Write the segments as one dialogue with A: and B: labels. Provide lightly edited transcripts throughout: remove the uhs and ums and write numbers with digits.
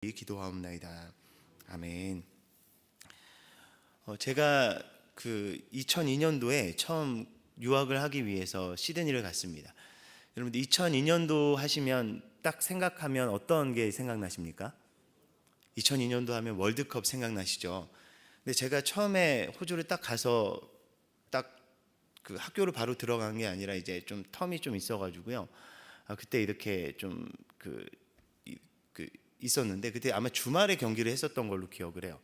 A: 기도하옵나이다. 아멘. 제가 그 2002년도에 처음 유학을 하기 위해서 시드니를 갔습니다. 여러분들 2002년도 하시면 딱 생각하면 어떤 게 생각나십니까? 2002년도 하면 월드컵 생각나시죠? 근데 제가 처음에 호주를 딱 가서 딱 그 학교를 바로 들어간 게 아니라 이제 좀 텀이 좀 있어가지고요. 그때 이렇게 좀 있었는데 그때 아마 주말에 경기를 했었던 걸로 기억을 해요.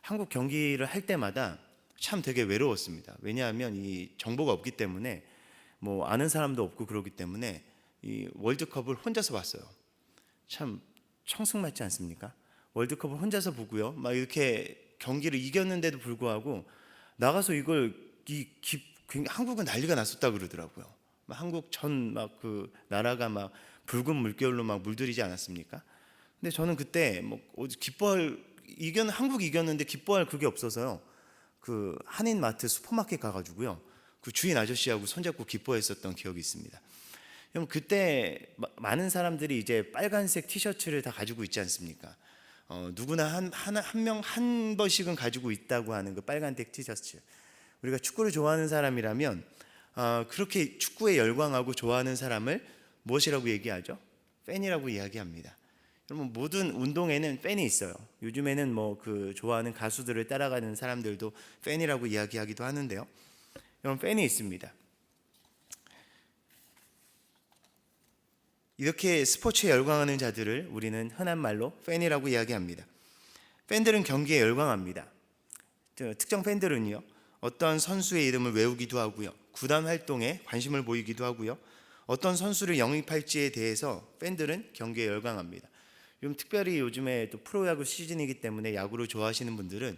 A: 한국 경기를 할 때마다 참 되게 외로웠습니다. 왜냐하면 이 정보가 없기 때문에 뭐 아는 사람도 없고 그러기 때문에 이 월드컵을 혼자서 봤어요. 참 청승맞지 않습니까? 월드컵을 혼자서 보고요. 막 이렇게 경기를 이겼는데도 불구하고 나가서 이걸 한국은 난리가 났었다 그러더라고요. 한국 전 막 그 나라가 막 붉은 물결로 막 물들이지 않았습니까? 근데 저는 그때 뭐 한국 이겼는데 기뻐할 그게 없어서요. 그 한인마트 슈퍼마켓 가가지고요. 그 주인 아저씨하고 손잡고 기뻐했었던 기억이 있습니다. 그럼 그때 많은 사람들이 이제 빨간색 티셔츠를 다 가지고 있지 않습니까? 누구나 한 번씩은 가지고 있다고 하는 그 빨간색 티셔츠. 우리가 축구를 좋아하는 사람이라면 그렇게 축구에 열광하고 좋아하는 사람을 무엇이라고 얘기하죠? 팬이라고 이야기합니다. 여러분 모든 운동에는 팬이 있어요. 요즘에는 뭐 그 좋아하는 가수들을 따라가는 사람들도 팬이라고 이야기하기도 하는데요. 여러분 팬이 있습니다. 이렇게 스포츠에 열광하는 자들을 우리는 흔한 말로 팬이라고 이야기합니다. 팬들은 경기에 열광합니다. 특정 팬들은요, 어떤 선수의 이름을 외우기도 하고요, 구단 활동에 관심을 보이기도 하고요, 어떤 선수를 영입할지에 대해서 팬들은 경기에 열광합니다. 특별히 요즘에 또 프로야구 시즌이기 때문에 야구를 좋아하시는 분들은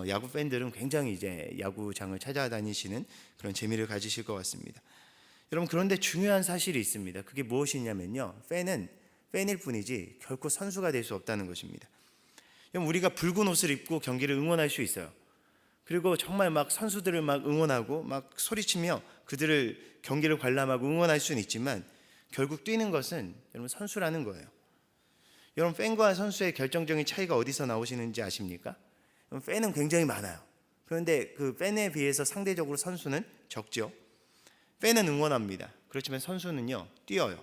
A: 야구 팬들은 굉장히 이제 야구장을 찾아다니시는 그런 재미를 가지실 것 같습니다. 여러분 그런데 중요한 사실이 있습니다. 그게 무엇이냐면요, 팬은 팬일 뿐이지 결코 선수가 될 수 없다는 것입니다. 여러분 우리가 붉은 옷을 입고 경기를 응원할 수 있어요. 그리고 정말 막 선수들을 막 응원하고 막 소리치며 그들을 경기를 관람하고 응원할 수는 있지만 결국 뛰는 것은 여러분 선수라는 거예요. 여러분 팬과 선수의 결정적인 차이가 어디서 나오시는지 아십니까? 팬은 굉장히 많아요. 그런데 그 팬에 비해서 상대적으로 선수는 적죠. 팬은 응원합니다. 그렇지만 선수는요 뛰어요.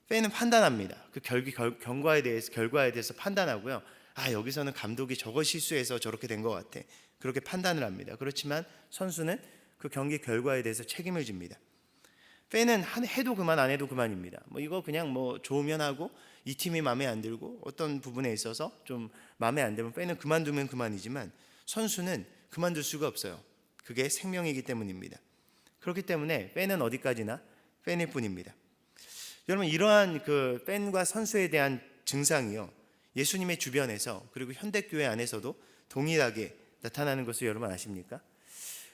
A: 팬은 판단합니다. 그 결과에 대해서 판단하고요. 여기서는 감독이 저거 실수해서 저렇게 된 것 같아. 그렇게 판단을 합니다. 그렇지만 선수는 그 경기 결과에 대해서 책임을 집니다. 팬은 해도 그만 안 해도 그만입니다. 뭐 이거 그냥 뭐 좋으면 하고 이 팀이 마음에 안 들고 어떤 부분에 있어서 좀 마음에 안 들면 팬은 그만두면 그만이지만 선수는 그만둘 수가 없어요. 그게 생명이기 때문입니다. 그렇기 때문에 팬은 어디까지나 팬일 뿐입니다. 여러분 이러한 그 팬과 선수에 대한 증상이요, 예수님의 주변에서 그리고 현대교회 안에서도 동일하게 나타나는 것을 여러분 아십니까?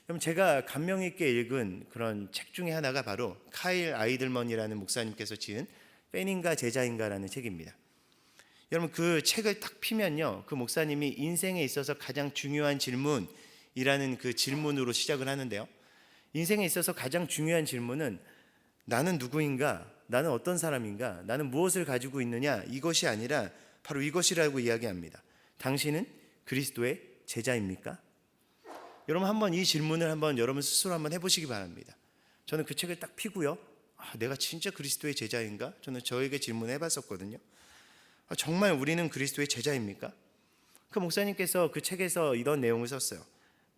A: 그럼 제가 감명 있게 읽은 그런 책 중에 하나가 바로 카일 아이들먼이라는 목사님께서 지은 팬인가 제자인가라는 책입니다. 여러분 그 책을 딱 피면요, 그 목사님이 인생에 있어서 가장 중요한 질문이라는 그 질문으로 시작을 하는데요, 인생에 있어서 가장 중요한 질문은 나는 누구인가? 나는 어떤 사람인가? 나는 무엇을 가지고 있느냐? 이것이 아니라 바로 이것이라고 이야기합니다. 당신은 그리스도의 제자입니까? 여러분 한번 이 질문을 한번 여러분 스스로 한번 해보시기 바랍니다. 저는 그 책을 딱 피고요, 내가 진짜 그리스도의 제자인가? 저는 저에게 질문해 봤었거든요. 정말 우리는 그리스도의 제자입니까? 그 목사님께서 그 책에서 이런 내용을 썼어요.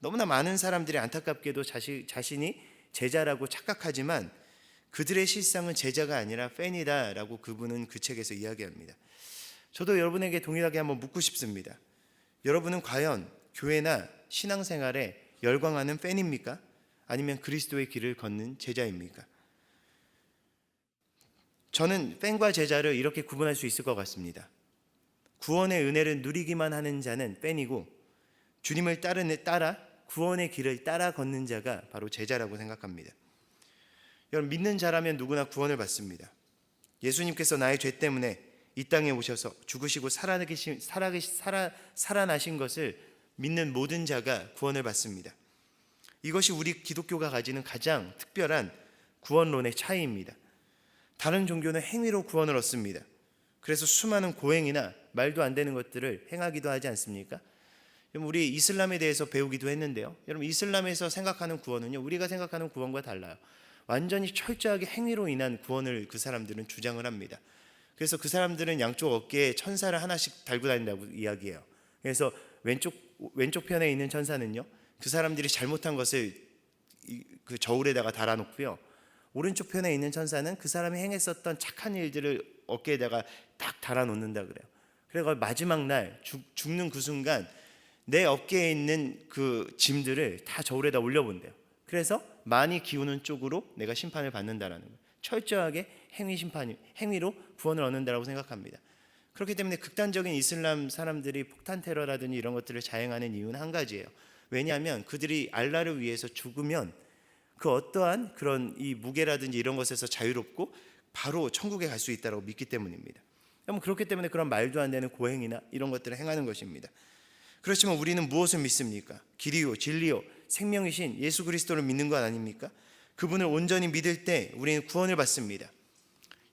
A: 너무나 많은 사람들이 안타깝게도 자신이 제자라고 착각하지만 그들의 실상은 제자가 아니라 팬이다라고 그분은 그 책에서 이야기합니다. 저도 여러분에게 동일하게 한번 묻고 싶습니다. 여러분은 과연 교회나 신앙생활에 열광하는 팬입니까? 아니면 그리스도의 길을 걷는 제자입니까? 저는 팬과 제자를 이렇게 구분할 수 있을 것 같습니다. 구원의 은혜를 누리기만 하는 자는 팬이고, 주님을 따라 구원의 길을 따라 걷는 자가 바로 제자라고 생각합니다. 여러분 믿는 자라면 누구나 구원을 받습니다. 예수님께서 나의 죄 때문에 이 땅에 오셔서 죽으시고 살아나신 것을 믿는 모든 자가 구원을 받습니다. 이것이 우리 기독교가 가지는 가장 특별한 구원론의 차이입니다. 다른 종교는 행위로 구원을 얻습니다. 그래서 수많은 고행이나 말도 안 되는 것들을 행하기도 하지 않습니까? 우리 이슬람에 대해서 배우기도 했는데요. 여러분, 이슬람에서 생각하는 구원은요, 우리가 생각하는 구원과 달라요. 완전히 철저하게 행위로 인한 구원을 그 사람들은 주장을 합니다. 그래서 그 사람들은 양쪽 어깨에 천사를 하나씩 달고 다닌다고 이야기해요. 그래서 왼쪽 편에 있는 천사는요, 그 사람들이 잘못한 것을 그 저울에다가 달아놓고요, 오른쪽 편에 있는 천사는 그 사람이 행했었던 착한 일들을 어깨에다가 딱 달아놓는다 그래요. 그래서 마지막 날 죽는 그 순간 내 어깨에 있는 그 짐들을 다 저울에다 올려본대요. 그래서 많이 기우는 쪽으로 내가 심판을 받는다라는 거예요. 철저하게 행위로 구원을 얻는다라고 생각합니다. 그렇기 때문에 극단적인 이슬람 사람들이 폭탄 테러라든지 이런 것들을 자행하는 이유는 한 가지예요. 왜냐하면 그들이 알라를 위해서 죽으면 그 어떠한 그런 이 무게라든지 이런 것에서 자유롭고 바로 천국에 갈 수 있다고 믿기 때문입니다. 그렇기 때문에 그런 말도 안 되는 고행이나 이런 것들을 행하는 것입니다. 그렇지만 우리는 무엇을 믿습니까? 길이요 진리요 생명이신 예수 그리스도를 믿는 것 아닙니까? 그분을 온전히 믿을 때 우리는 구원을 받습니다.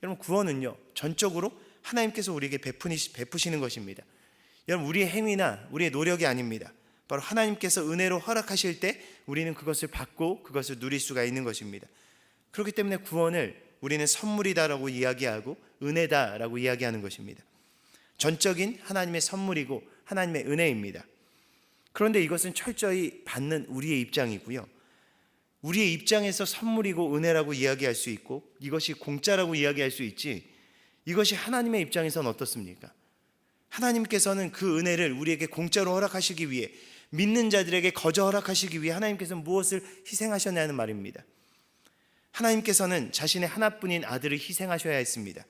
A: 여러분, 구원은요 전적으로 하나님께서 우리에게 베푸시는 것입니다. 여러분, 우리의 행위나 우리의 노력이 아닙니다. 바로 하나님께서 은혜로 허락하실 때 우리는 그것을 받고 그것을 누릴 수가 있는 것입니다. 그렇기 때문에 구원을 우리는 선물이다라고 이야기하고 은혜다라고 이야기하는 것입니다. 전적인 하나님의 선물이고 하나님의 은혜입니다. 그런데 이것은 철저히 받는 우리의 입장이고요, 우리의 입장에서 선물이고 은혜라고 이야기할 수 있고 이것이 공짜라고 이야기할 수 있지, 이것이 하나님의 입장에서는 어떻습니까? 하나님께서는 그 은혜를 우리에게 공짜로 허락하시기 위해, 믿는 자들에게 거저 허락하시기 위해 하나님께서는 무엇을 희생하셨냐는 말입니다. 하나님께서는 자신의 하나뿐인 아들을 희생하셔야 했습니다.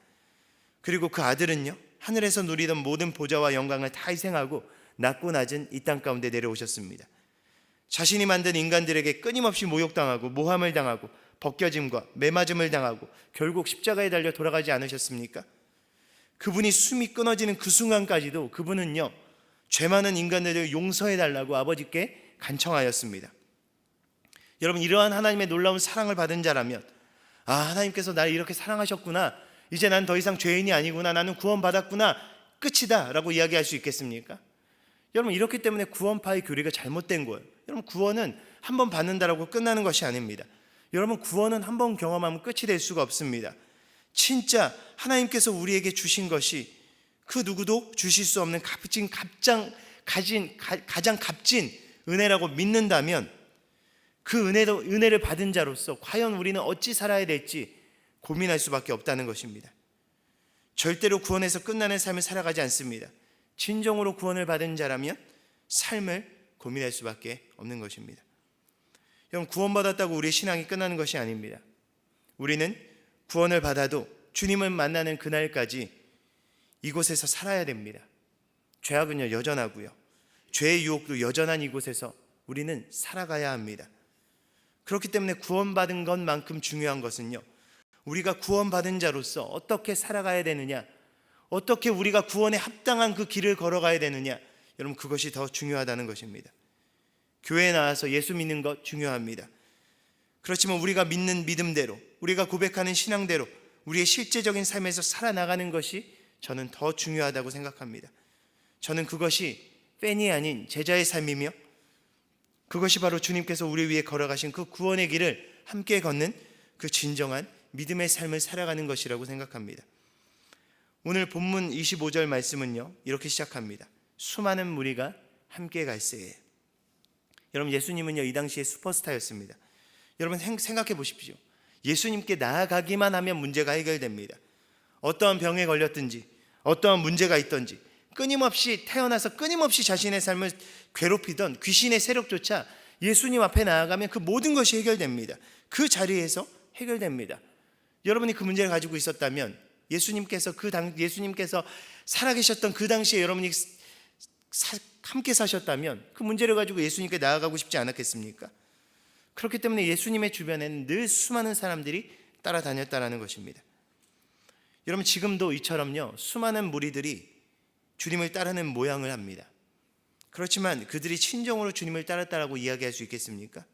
A: 그리고 그 아들은요, 하늘에서 누리던 모든 보좌와 영광을 다 희생하고 낮고 낮은 이 땅 가운데 내려오셨습니다. 자신이 만든 인간들에게 끊임없이 모욕당하고 모함을 당하고 벗겨짐과 매맞음을 당하고 결국 십자가에 달려 돌아가지 않으셨습니까? 그분이 숨이 끊어지는 그 순간까지도 그분은요, 죄 많은 인간들을 용서해달라고 아버지께 간청하였습니다. 여러분, 이러한 하나님의 놀라운 사랑을 받은 자라면, 하나님께서 나를 이렇게 사랑하셨구나, 이제 난 더 이상 죄인이 아니구나, 나는 구원받았구나, 끝이다 라고 이야기할 수 있겠습니까? 여러분, 이렇기 때문에 구원파의 교리가 잘못된 거예요. 여러분, 구원은 한 번 받는다라고 끝나는 것이 아닙니다. 여러분, 구원은 한 번 경험하면 끝이 될 수가 없습니다. 진짜 하나님께서 우리에게 주신 것이 그 누구도 주실 수 없는 가장 값진 은혜라고 믿는다면, 그 은혜를 받은 자로서 과연 우리는 어찌 살아야 될지 고민할 수밖에 없다는 것입니다. 절대로 구원에서 끝나는 삶을 살아가지 않습니다. 진정으로 구원을 받은 자라면 삶을 고민할 수밖에 없는 것입니다. 여러분, 구원받았다고 우리의 신앙이 끝나는 것이 아닙니다. 우리는 구원을 받아도 주님을 만나는 그날까지 이곳에서 살아야 됩니다. 죄악은요 여전하고요, 죄의 유혹도 여전한 이곳에서 우리는 살아가야 합니다. 그렇기 때문에 구원받은 것만큼 중요한 것은요, 우리가 구원받은 자로서 어떻게 살아가야 되느냐, 어떻게 우리가 구원에 합당한 그 길을 걸어가야 되느냐, 여러분, 그것이 더 중요하다는 것입니다. 교회에 나와서 예수 믿는 것 중요합니다. 그렇지만 우리가 믿는 믿음대로, 우리가 고백하는 신앙대로 우리의 실제적인 삶에서 살아나가는 것이 저는 더 중요하다고 생각합니다. 저는 그것이 팬이 아닌 제자의 삶이며, 그것이 바로 주님께서 우리 위해 걸어가신 그 구원의 길을 함께 걷는 그 진정한 믿음의 삶을 살아가는 것이라고 생각합니다. 오늘 본문 25절 말씀은요 이렇게 시작합니다. 수많은 무리가 함께 갈새에. 여러분, 예수님은요 이 당시에 슈퍼스타였습니다. 여러분, 생각해 보십시오. 예수님께 나아가기만 하면 문제가 해결됩니다. 어떠한 병에 걸렸든지 어떠한 문제가 있든지 끊임없이 태어나서 끊임없이 자신의 삶을 괴롭히던 귀신의 세력조차 예수님 앞에 나아가면 그 모든 것이 해결됩니다. 그 자리에서 해결됩니다. 여러분이 그 문제를 가지고 있었다면, 예수님께서 살아계셨던 그 당시에 여러분이 함께 사셨다면 그 문제를 가지고 예수님께 나아가고 싶지 않았겠습니까? 그렇기 때문에 예수님의 주변에는 늘 수많은 사람들이 따라다녔다는 것입니다. 여러분, 지금도 이처럼요 수많은 무리들이 주님을 따르는 모양을 합니다. 그렇지만 그들이 진정으로 주님을 따랐다라고 이야기할 수 있겠습니까?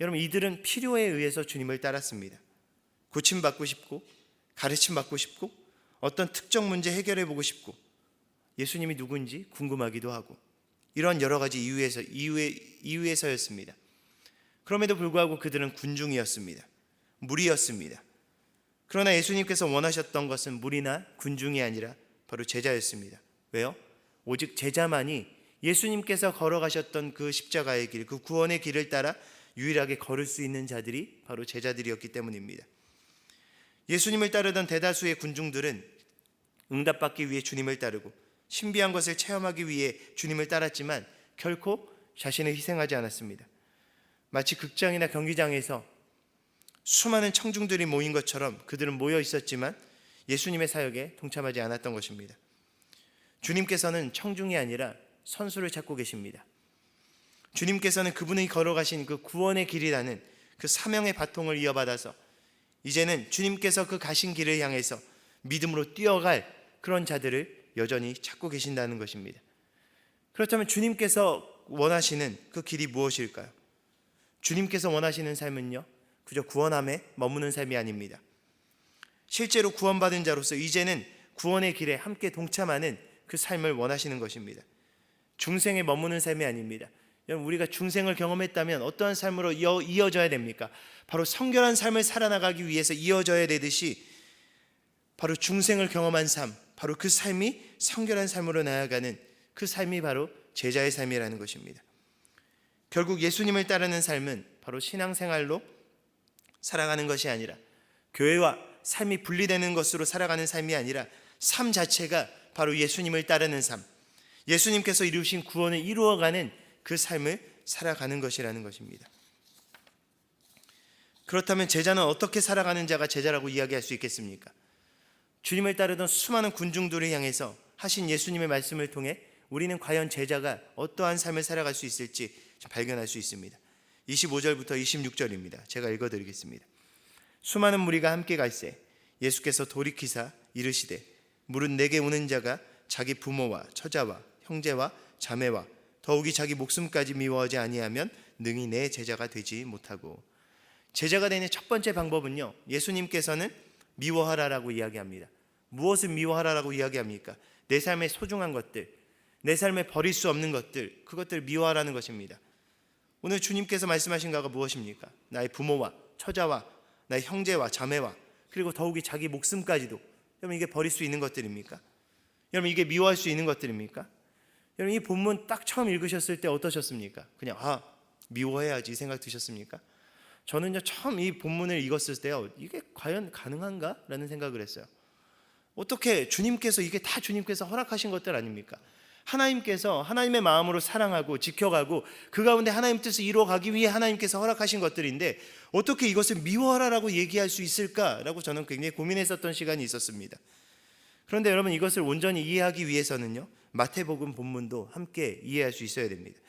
A: 여러분, 이들은 필요에 의해서 주님을 따랐습니다. 고침받고 싶고, 가르침받고 싶고, 어떤 특정 문제 해결해 보고 싶고, 예수님이 누군지 궁금하기도 하고 이런 여러 가지 이유에서였습니다. 그럼에도 불구하고 그들은 군중이었습니다. 무리였습니다. 그러나 예수님께서 원하셨던 것은 무리나 군중이 아니라 바로 제자였습니다. 왜요? 오직 제자만이 예수님께서 걸어가셨던 그 십자가의 길, 그 구원의 길을 따라 유일하게 걸을 수 있는 자들이 바로 제자들이었기 때문입니다. 예수님을 따르던 대다수의 군중들은 응답받기 위해 주님을 따르고 신비한 것을 체험하기 위해 주님을 따랐지만 결코 자신을 희생하지 않았습니다. 마치 극장이나 경기장에서 수많은 청중들이 모인 것처럼 그들은 모여 있었지만 예수님의 사역에 동참하지 않았던 것입니다. 주님께서는 청중이 아니라 선수를 찾고 계십니다. 주님께서는 그분이 걸어가신 그 구원의 길이라는 그 사명의 바통을 이어받아서 이제는 주님께서 그 가신 길을 향해서 믿음으로 뛰어갈 그런 자들을 여전히 찾고 계신다는 것입니다. 그렇다면 주님께서 원하시는 그 길이 무엇일까요? 주님께서 원하시는 삶은요, 그저 구원함에 머무는 삶이 아닙니다. 실제로 구원받은 자로서 이제는 구원의 길에 함께 동참하는 그 삶을 원하시는 것입니다. 중생에 머무는 삶이 아닙니다. 여러분, 우리가 중생을 경험했다면 어떠한 삶으로 이어져야 됩니까? 바로 성결한 삶을 살아나가기 위해서 이어져야 되듯이 바로 중생을 경험한 삶, 바로 그 삶이 성결한 삶으로 나아가는 그 삶이 바로 제자의 삶이라는 것입니다. 결국 예수님을 따르는 삶은 바로 신앙생활로 살아가는 것이 아니라 교회와 삶이 분리되는 것으로 살아가는 삶이 아니라 삶 자체가 바로 예수님을 따르는 삶, 예수님께서 이루신 구원을 이루어가는 그 삶을 살아가는 것이라는 것입니다. 그렇다면 제자는 어떻게 살아가는 자가 제자라고 이야기할 수 있겠습니까? 주님을 따르던 수많은 군중들을 향해서 하신 예수님의 말씀을 통해 우리는 과연 제자가 어떠한 삶을 살아갈 수 있을지 발견할 수 있습니다. 25절부터 26절입니다. 제가 읽어드리겠습니다. 수많은 무리가 함께 갈새 예수께서 돌이키사 이르시되 무릇 내게 오는 자가 자기 부모와 처자와 형제와 자매와 더욱이 자기 목숨까지 미워하지 아니하면 능히 내 제자가 되지 못하고. 제자가 되는 첫 번째 방법은요, 예수님께서는 미워하라라고 이야기합니다. 무엇을 미워하라라고 이야기합니까? 내 삶의 소중한 것들, 내 삶에 버릴 수 없는 것들, 그것들을 미워하라는 것입니다. 오늘 주님께서 말씀하신 거가 무엇입니까? 나의 부모와 처자와 나의 형제와 자매와 그리고 더욱이 자기 목숨까지도. 여러분, 이게 버릴 수 있는 것들입니까? 여러분, 이게 미워할 수 있는 것들입니까? 여러분, 이 본문 딱 처음 읽으셨을 때 어떠셨습니까? 그냥 미워해야지 생각 드셨습니까? 저는요, 처음 이 본문을 읽었을 때요, 이게 과연 가능한가? 라는 생각을 했어요. 어떻게 주님께서, 이게 다 주님께서 허락하신 것들 아닙니까? 하나님께서 하나님의 마음으로 사랑하고 지켜가고 그 가운데 하나님 뜻을 이루어가기 위해 하나님께서 허락하신 것들인데 어떻게 이것을 미워하라라고 얘기할 수 있을까라고 저는 굉장히 고민했었던 시간이 있었습니다. 그런데 여러분, 이것을 온전히 이해하기 위해서는요, 마태복음 본문도 함께 이해할 수 있어야 됩니다.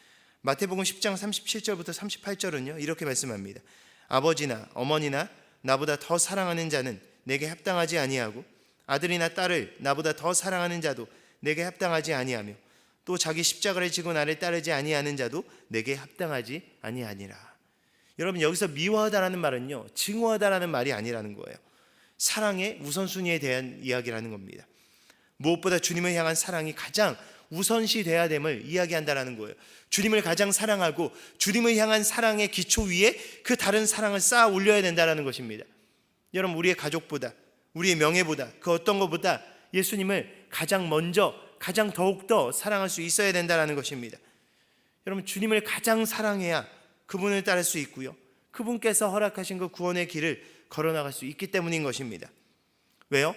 A: 마태복음 10장 37절부터 38절은요 이렇게 말씀합니다. 아버지나 어머니나 나보다 더 사랑하는 자는 내게 합당하지 아니하고 아들이나 딸을 나보다 더 사랑하는 자도 내게 합당하지 아니하며 또 자기 십자가를 지고 나를 따르지 아니하는 자도 내게 합당하지 아니하니라. 여러분, 여기서 미워하다라는 말은요, 증오하다라는 말이 아니라는 거예요. 사랑의 우선순위에 대한 이야기라는 겁니다. 무엇보다 주님을 향한 사랑이 가장 우선시 돼야 됨을 이야기한다라는 거예요. 주님을 가장 사랑하고 주님을 향한 사랑의 기초 위에 그 다른 사랑을 쌓아 올려야 된다는 것입니다. 여러분, 우리의 가족보다, 우리의 명예보다, 그 어떤 것보다 예수님을 가장 먼저, 가장 더욱더 사랑할 수 있어야 된다는 것입니다. 여러분, 주님을 가장 사랑해야 그분을 따를 수 있고요, 그분께서 허락하신 그 구원의 길을 걸어나갈 수 있기 때문인 것입니다. 왜요?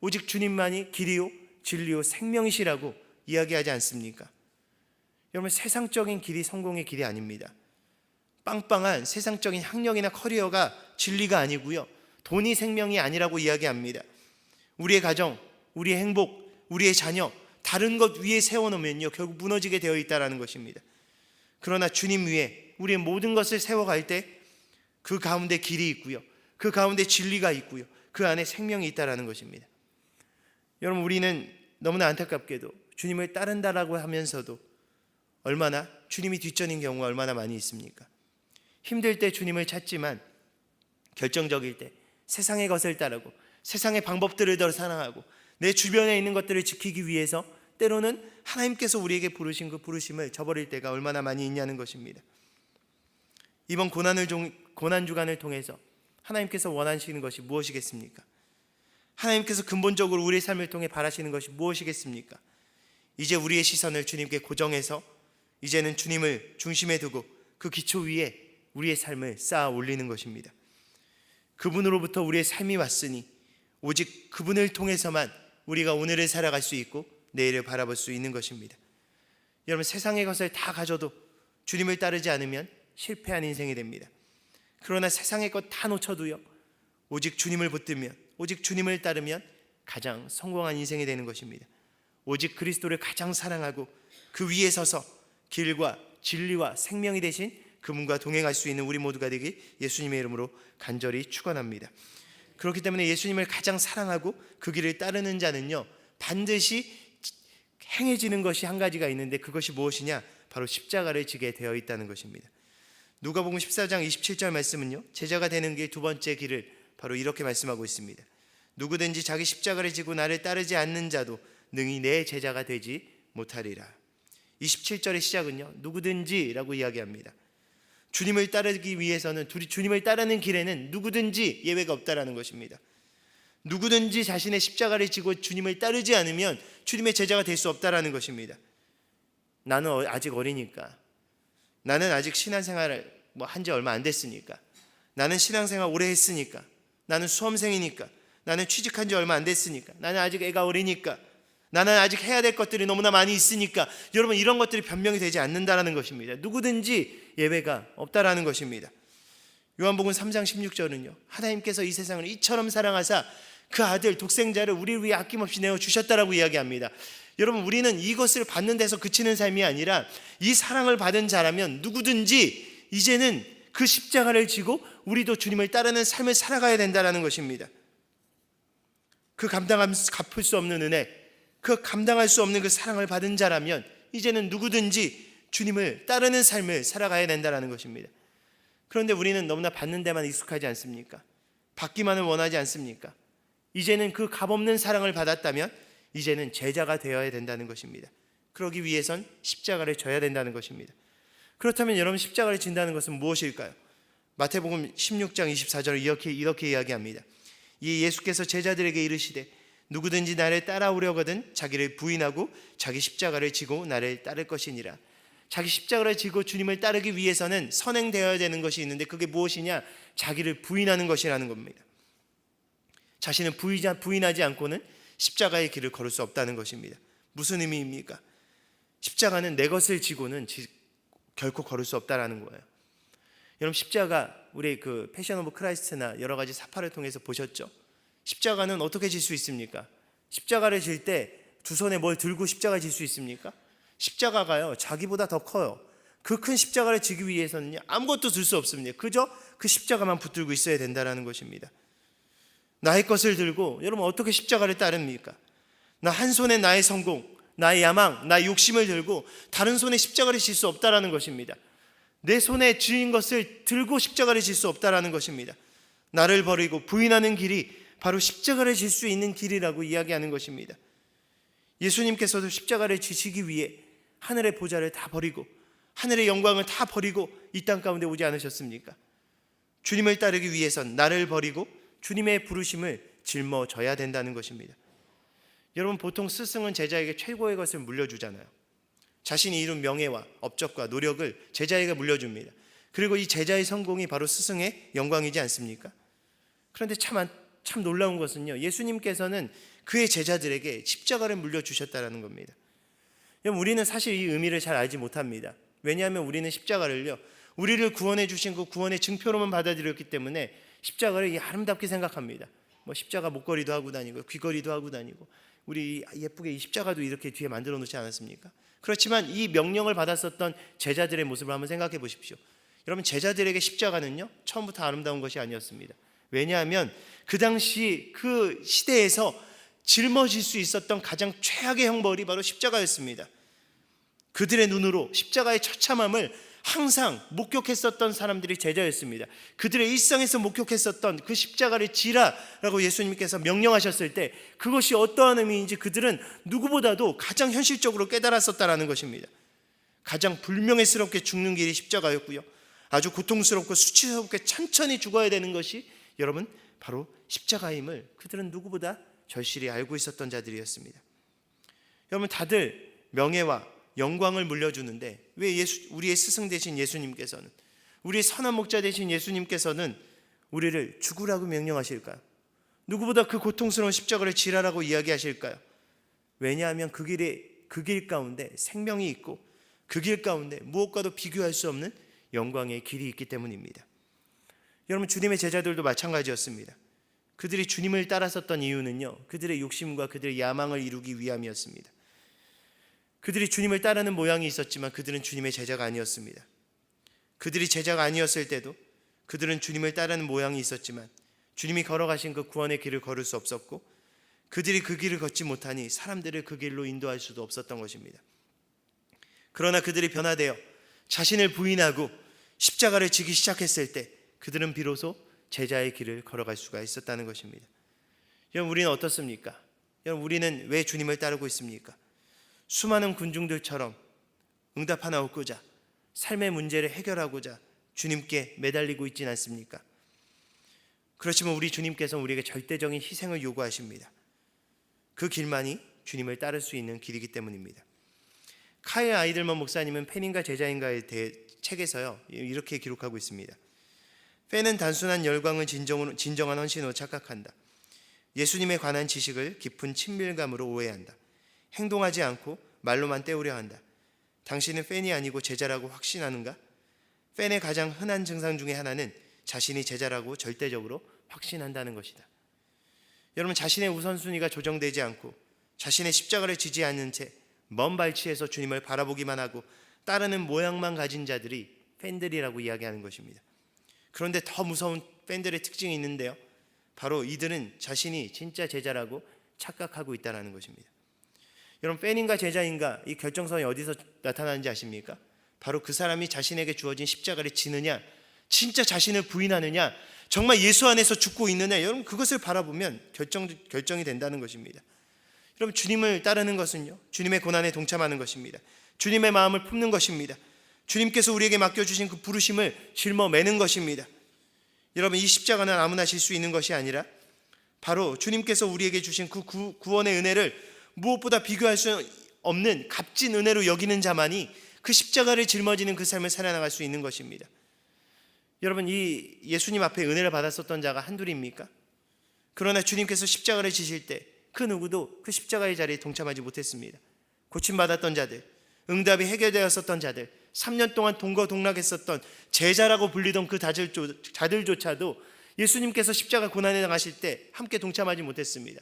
A: 오직 주님만이 길이요 진리요 생명이시라고 이야기하지 않습니까? 여러분, 세상적인 길이 성공의 길이 아닙니다. 빵빵한 세상적인 학력이나 커리어가 진리가 아니고요, 돈이 생명이 아니라고 이야기합니다. 우리의 가정, 우리의 행복, 우리의 자녀, 다른 것 위에 세워놓으면요 결국 무너지게 되어 있다는 것입니다. 그러나 주님 위에 우리의 모든 것을 세워갈 때 그 가운데 길이 있고요, 그 가운데 진리가 있고요, 그 안에 생명이 있다는 것입니다. 여러분, 우리는 너무나 안타깝게도 주님을 따른다라고 하면서도 얼마나 주님이 뒷전인 경우가 얼마나 많이 있습니까? 힘들 때 주님을 찾지만 결정적일 때 세상의 것을 따르고 세상의 방법들을 더 사랑하고 내 주변에 있는 것들을 지키기 위해서 때로는 하나님께서 우리에게 부르신 그 부르심을 저버릴 때가 얼마나 많이 있냐는 것입니다. 이번 고난 주간을 통해서 하나님께서 원하시는 것이 무엇이겠습니까? 하나님께서 근본적으로 우리의 삶을 통해 바라시는 것이 무엇이겠습니까? 이제 우리의 시선을 주님께 고정해서 이제는 주님을 중심에 두고 그 기초 위에 우리의 삶을 쌓아 올리는 것입니다. 그분으로부터 우리의 삶이 왔으니 오직 그분을 통해서만 우리가 오늘을 살아갈 수 있고 내일을 바라볼 수 있는 것입니다. 여러분, 세상의 것을 다 가져도 주님을 따르지 않으면 실패한 인생이 됩니다. 그러나 세상의 것 다 놓쳐도요, 오직 주님을 붙들면, 오직 주님을 따르면 가장 성공한 인생이 되는 것입니다. 오직 그리스도를 가장 사랑하고 그 위에 서서 길과 진리와 생명이 되신 그분과 동행할 수 있는 우리 모두가 되기 예수님의 이름으로 간절히 축원합니다. 그렇기 때문에 예수님을 가장 사랑하고 그 길을 따르는 자는요, 반드시 행해지는 것이 한 가지가 있는데 그것이 무엇이냐? 바로 십자가를 지게 되어 있다는 것입니다. 누가복음 14장 27절 말씀은요, 제자가 되는 길 두 번째 길을 바로 이렇게 말씀하고 있습니다. 누구든지 자기 십자가를 지고 나를 따르지 않는 자도 능히 내 제자가 되지 못하리라. 27절의 시작은요, 누구든지라고 이야기합니다. 주님을 따르기 위해서는, 주님을 따르는 길에는 누구든지 예외가 없다라는 것입니다. 누구든지 자신의 십자가를 지고 주님을 따르지 않으면 주님의 제자가 될 수 없다라는 것입니다. 나는 아직 어리니까, 나는 아직 신앙생활을 한 지 얼마 안 됐으니까, 나는 신앙생활 오래 했으니까, 나는 수험생이니까, 나는 취직한 지 얼마 안 됐으니까, 나는 아직 애가 어리니까, 나는 아직 해야 될 것들이 너무나 많이 있으니까, 여러분, 이런 것들이 변명이 되지 않는다라는 것입니다. 누구든지 예외가 없다라는 것입니다. 요한복음 3장 16절은요, 하나님께서 이 세상을 이처럼 사랑하사 그 아들 독생자를 우리를 위해 아낌없이 내어주셨다라고 이야기합니다. 여러분, 우리는 이것을 받는 데서 그치는 삶이 아니라 이 사랑을 받은 자라면 누구든지 이제는 그 십자가를 지고 우리도 주님을 따르는 삶을 살아가야 된다는 것입니다. 그 갚을 수 없는 은혜, 그 감당할 수 없는 그 사랑을 받은 자라면 이제는 누구든지 주님을 따르는 삶을 살아가야 된다는 것입니다. 그런데 우리는 너무나 받는 데만 익숙하지 않습니까? 받기만을 원하지 않습니까? 이제는 그 값없는 사랑을 받았다면 이제는 제자가 되어야 된다는 것입니다. 그러기 위해선 십자가를 져야 된다는 것입니다. 그렇다면 여러분, 십자가를 진다는 것은 무엇일까요? 마태복음 16장 24절을 이렇게 이야기합니다. 이 예수께서 제자들에게 이르시되 누구든지 나를 따라오려거든 자기를 부인하고 자기 십자가를 지고 나를 따를 것이니라. 자기 십자가를 지고 주님을 따르기 위해서는 선행되어야 되는 것이 있는데 그게 무엇이냐? 자기를 부인하는 것이라는 겁니다. 자신을 부인하지 않고는 십자가의 길을 걸을 수 없다는 것입니다. 무슨 의미입니까? 십자가는 내 것을 지고는 결코 걸을 수 없다라는 거예요. 여러분, 십자가, 우리 그 패션 오브 크라이스트나 여러 가지 사파를 통해서 보셨죠? 십자가는 어떻게 질 수 있습니까? 십자가를 질 때 두 손에 뭘 들고 십자가 질 수 있습니까? 십자가가요, 자기보다 더 커요. 그 큰 십자가를 지기 위해서는 아무것도 들 수 없습니다. 그저 그 십자가만 붙들고 있어야 된다는 것입니다. 나의 것을 들고 여러분 어떻게 십자가를 따릅니까? 나 한 손에 나의 성공, 나의 야망, 나의 욕심을 들고 다른 손에 십자가를 질 수 없다라는 것입니다. 내 손에 쥐인 것을 들고 십자가를 질 수 없다라는 것입니다. 나를 버리고 부인하는 길이 바로 십자가를 질 수 있는 길이라고 이야기하는 것입니다. 예수님께서도 십자가를 지시기 위해 하늘의 보좌를 다 버리고 하늘의 영광을 다 버리고 이 땅 가운데 오지 않으셨습니까? 주님을 따르기 위해선 나를 버리고 주님의 부르심을 짊어져야 된다는 것입니다. 여러분, 보통 스승은 제자에게 최고의 것을 물려주잖아요. 자신이 이룬 명예와 업적과 노력을 제자에게 물려줍니다. 그리고 이 제자의 성공이 바로 스승의 영광이지 않습니까? 그런데 참 놀라운 것은요, 예수님께서는 그의 제자들에게 십자가를 물려주셨다는 겁니다. 여러분, 우리는 사실 이 의미를 잘 알지 못합니다. 왜냐하면 우리는 십자가를요, 우리를 구원해 주신 그 구원의 증표로만 받아들였기 때문에 십자가를 아름답게 생각합니다. 십자가 목걸이도 하고 다니고 귀걸이도 하고 다니고, 우리 예쁘게 이 십자가도 이렇게 뒤에 만들어 놓지 않았습니까? 그렇지만 이 명령을 받았었던 제자들의 모습을 한번 생각해 보십시오. 여러분, 제자들에게 십자가는요, 처음부터 아름다운 것이 아니었습니다. 왜냐하면 그 당시 그 시대에서 짊어질 수 있었던 가장 최악의 형벌이 바로 십자가였습니다. 그들의 눈으로 십자가의 처참함을 항상 목격했었던 사람들이 제자였습니다. 그들의 일상에서 목격했었던 그 십자가를 지라라고 예수님께서 명령하셨을 때 그것이 어떠한 의미인지 그들은 누구보다도 가장 현실적으로 깨달았었다라는 것입니다. 가장 불명예스럽게 죽는 길이 십자가였고요, 아주 고통스럽고 수치스럽게 천천히 죽어야 되는 것이 여러분 바로 십자가임을 그들은 누구보다 절실히 알고 있었던 자들이었습니다. 여러분, 다들 명예와 영광을 물려주는데 왜 우리의 스승 되신 예수님께서는, 우리의 선한 목자 되신 예수님께서는 우리를 죽으라고 명령하실까요? 누구보다 그 고통스러운 십자가를 지라라고 이야기하실까요? 왜냐하면 그 길 가운데 생명이 있고 그 길 가운데 무엇과도 비교할 수 없는 영광의 길이 있기 때문입니다. 여러분, 주님의 제자들도 마찬가지였습니다. 그들이 주님을 따랐었던 이유는요, 그들의 욕심과 그들의 야망을 이루기 위함이었습니다. 그들이 주님을 따르는 모양이 있었지만 그들은 주님의 제자가 아니었습니다. 그들이 제자가 아니었을 때도 그들은 주님을 따르는 모양이 있었지만 주님이 걸어가신 그 구원의 길을 걸을 수 없었고, 그들이 그 길을 걷지 못하니 사람들을 그 길로 인도할 수도 없었던 것입니다. 그러나 그들이 변화되어 자신을 부인하고 십자가를 지기 시작했을 때 그들은 비로소 제자의 길을 걸어갈 수가 있었다는 것입니다. 여러분, 우리는 어떻습니까? 여러분, 우리는 왜 주님을 따르고 있습니까? 수많은 군중들처럼 응답 하나 얻고자, 삶의 문제를 해결하고자 주님께 매달리고 있지는 않습니까? 그렇지만 우리 주님께서는 우리에게 절대적인 희생을 요구하십니다. 그 길만이 주님을 따를 수 있는 길이기 때문입니다. 카일 아이들먼 목사님은 팬인가 제자인가에 대해 책에서요 이렇게 기록하고 있습니다. 팬은 단순한 열광을 진정한 헌신으로 착각한다. 예수님에 관한 지식을 깊은 친밀감으로 오해한다. 행동하지 않고 말로만 때우려 한다. 당신은 팬이 아니고 제자라고 확신하는가? 팬의 가장 흔한 증상 중에 하나는 자신이 제자라고 절대적으로 확신한다는 것이다. 여러분, 자신의 우선순위가 조정되지 않고 자신의 십자가를 지지 않는 채 먼 발치에서 주님을 바라보기만 하고 따르는 모양만 가진 자들이 팬들이라고 이야기하는 것입니다. 그런데 더 무서운 팬들의 특징이 있는데요, 바로 이들은 자신이 진짜 제자라고 착각하고 있다는 것입니다. 여러분, 팬인가 제자인가 이 결정선이 어디서 나타나는지 아십니까? 바로 그 사람이 자신에게 주어진 십자가를 지느냐, 진짜 자신을 부인하느냐, 정말 예수 안에서 죽고 있느냐, 여러분 그것을 바라보면 결정이 된다는 것입니다. 여러분, 주님을 따르는 것은요, 주님의 고난에 동참하는 것입니다. 주님의 마음을 품는 것입니다. 주님께서 우리에게 맡겨주신 그 부르심을 짊어매는 것입니다. 여러분, 이 십자가는 아무나 질 수 있는 것이 아니라 바로 주님께서 우리에게 주신 그 구원의 은혜를 무엇보다 비교할 수 없는 값진 은혜로 여기는 자만이 그 십자가를 짊어지는 그 삶을 살아나갈 수 있는 것입니다. 여러분, 이 예수님 앞에 은혜를 받았었던 자가 한둘입니까? 그러나 주님께서 십자가를 지실 때 그 누구도 그 십자가의 자리에 동참하지 못했습니다. 고침받았던 자들, 응답이 해결되었었던 자들, 3년 동안 동거동락했었던 제자라고 불리던 그 자들조차도 예수님께서 십자가 고난에 당하실 때 함께 동참하지 못했습니다.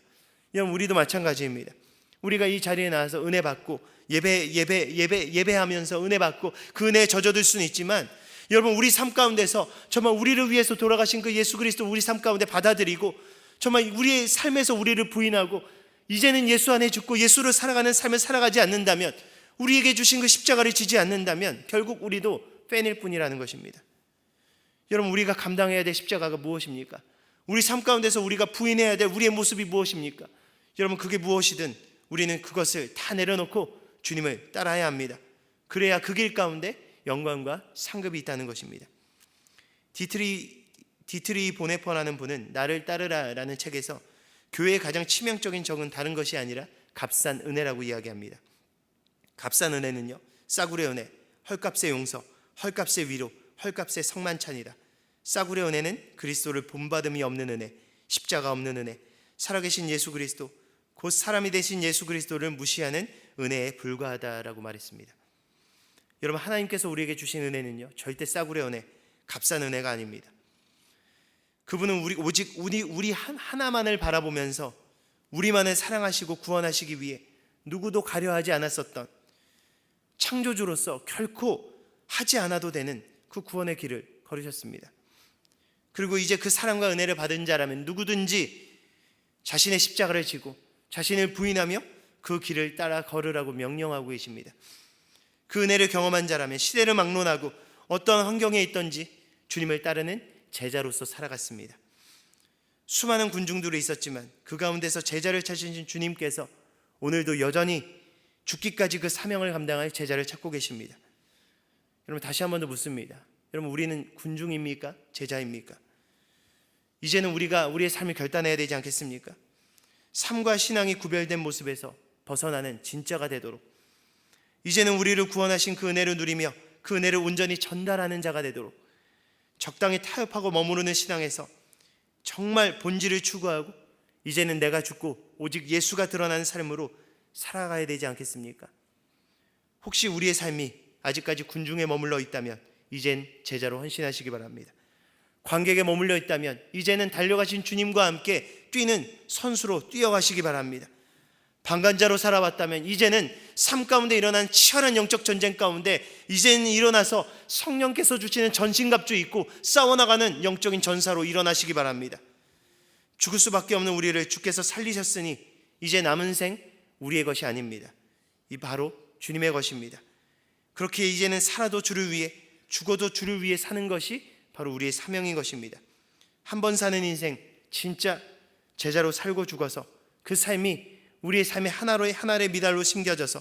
A: 여러분, 우리도 마찬가지입니다. 우리가 이 자리에 나와서 은혜 받고 예배하면서 은혜 받고 그 은혜에 젖어들 수는 있지만, 여러분, 우리 삶 가운데서 정말 우리를 위해서 돌아가신 그 예수 그리스도 우리 삶 가운데 받아들이고 정말 우리의 삶에서 우리를 부인하고 이제는 예수 안에 죽고 예수를 살아가는 삶을 살아가지 않는다면, 우리에게 주신 그 십자가를 지지 않는다면 결국 우리도 팬일 뿐이라는 것입니다. 여러분, 우리가 감당해야 될 십자가가 무엇입니까? 우리 삶 가운데서 우리가 부인해야 될 우리의 모습이 무엇입니까? 여러분, 그게 무엇이든 우리는 그것을 다 내려놓고 주님을 따라야 합니다. 그래야 그 길 가운데 영광과 상급이 있다는 것입니다. 디트리 보네퍼라는 분은 나를 따르라라는 책에서 교회의 가장 치명적인 적은 다른 것이 아니라 값싼 은혜라고 이야기합니다. 값싼 은혜는요, 싸구려 은혜, 헐값의 용서, 헐값의 위로, 헐값의 성만찬이다. 싸구려 은혜는 그리스도를 본받음이 없는 은혜, 십자가 없는 은혜, 살아계신 예수 그리스도, 곧 사람이 되신 예수 그리스도를 무시하는 은혜에 불과하다라고 말했습니다. 여러분, 하나님께서 우리에게 주신 은혜는요, 절대 싸구려 은혜, 값싼 은혜가 아닙니다. 그분은 오직 우리 하나만을 바라보면서 우리만을 사랑하시고 구원하시기 위해 누구도 가려하지 않았었던 창조주로서 결코 하지 않아도 되는 그 구원의 길을 걸으셨습니다. 그리고 이제 그 사랑과 은혜를 받은 자라면 누구든지 자신의 십자가를 지고 자신을 부인하며 그 길을 따라 걸으라고 명령하고 계십니다. 그 은혜를 경험한 자라면 시대를 막론하고 어떤 환경에 있든지 주님을 따르는 제자로서 살아갔습니다. 수많은 군중들이 있었지만 그 가운데서 제자를 찾으신 주님께서 오늘도 여전히 죽기까지 그 사명을 감당할 제자를 찾고 계십니다. 여러분, 다시 한 번 더 묻습니다. 여러분, 우리는 군중입니까? 제자입니까? 이제는 우리가 우리의 삶을 결단해야 되지 않겠습니까? 삶과 신앙이 구별된 모습에서 벗어나는 진짜가 되도록, 이제는 우리를 구원하신 그 은혜를 누리며 그 은혜를 온전히 전달하는 자가 되도록, 적당히 타협하고 머무르는 신앙에서 정말 본질을 추구하고 이제는 내가 죽고 오직 예수가 드러나는 삶으로 살아가야 되지 않겠습니까? 혹시 우리의 삶이 아직까지 군중에 머물러 있다면 이젠 제자로 헌신하시기 바랍니다. 관객에 머물러 있다면 이제는 달려가신 주님과 함께 뛰는 선수로 뛰어가시기 바랍니다. 방관자로 살아왔다면 이제는 삶 가운데 일어난 치열한 영적 전쟁 가운데 이제는 일어나서 성령께서 주시는 전신갑주 입고 싸워나가는 영적인 전사로 일어나시기 바랍니다. 죽을 수밖에 없는 우리를 주께서 살리셨으니 이제 남은 생 우리의 것이 아닙니다. 이 바로 주님의 것입니다. 그렇게 이제는 살아도 주를 위해, 죽어도 주를 위해 사는 것이 바로 우리의 사명인 것입니다. 한 번 사는 인생, 진짜 제자로 살고 죽어서 그 삶이 우리의 삶의 하나의 미달로 심겨져서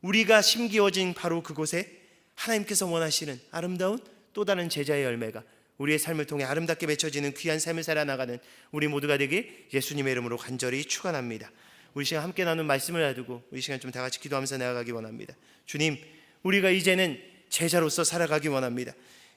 A: 우리가 심기어진 바로 그곳에 하나님께서 원하시는 아름다운 또 다른 제자의 열매가 우리의 삶을 통해 아름답게 맺혀지는 귀한 삶을 살아나가는 우리 모두가 되길 예수님의 이름으로 간절히 축원합니다. 우리 시간 함께 나눈 말씀을 놔두고 우리 시간 좀 다 같이 기도하면서 나아가기 원합니다. 주님, 우리가 이제는 제자로서 살아가기 원합니다.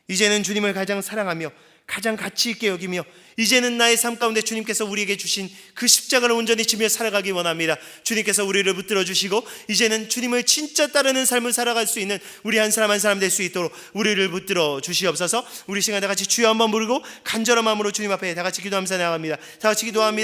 A: 이제는 주님을 가장 사랑하며 가장 가치 있게 여기며 이제는 나의 삶 가운데 주님께서 우리에게 주신 그 십자가를 온전히 지며 살아가기 원합니다. 주님께서 우리를 붙들어 주시고 이제는 주님을 진짜 따르는 삶을 살아갈 수 있는 우리 한 사람 한 사람 될 수 있도록 우리를 붙들어 주시옵소서. 우리 시간 다 같이 주여 한번 부르고 간절한 마음으로 주님 앞에 다 같이 기도하면서 나아갑니다. 다 같이 기도합니다.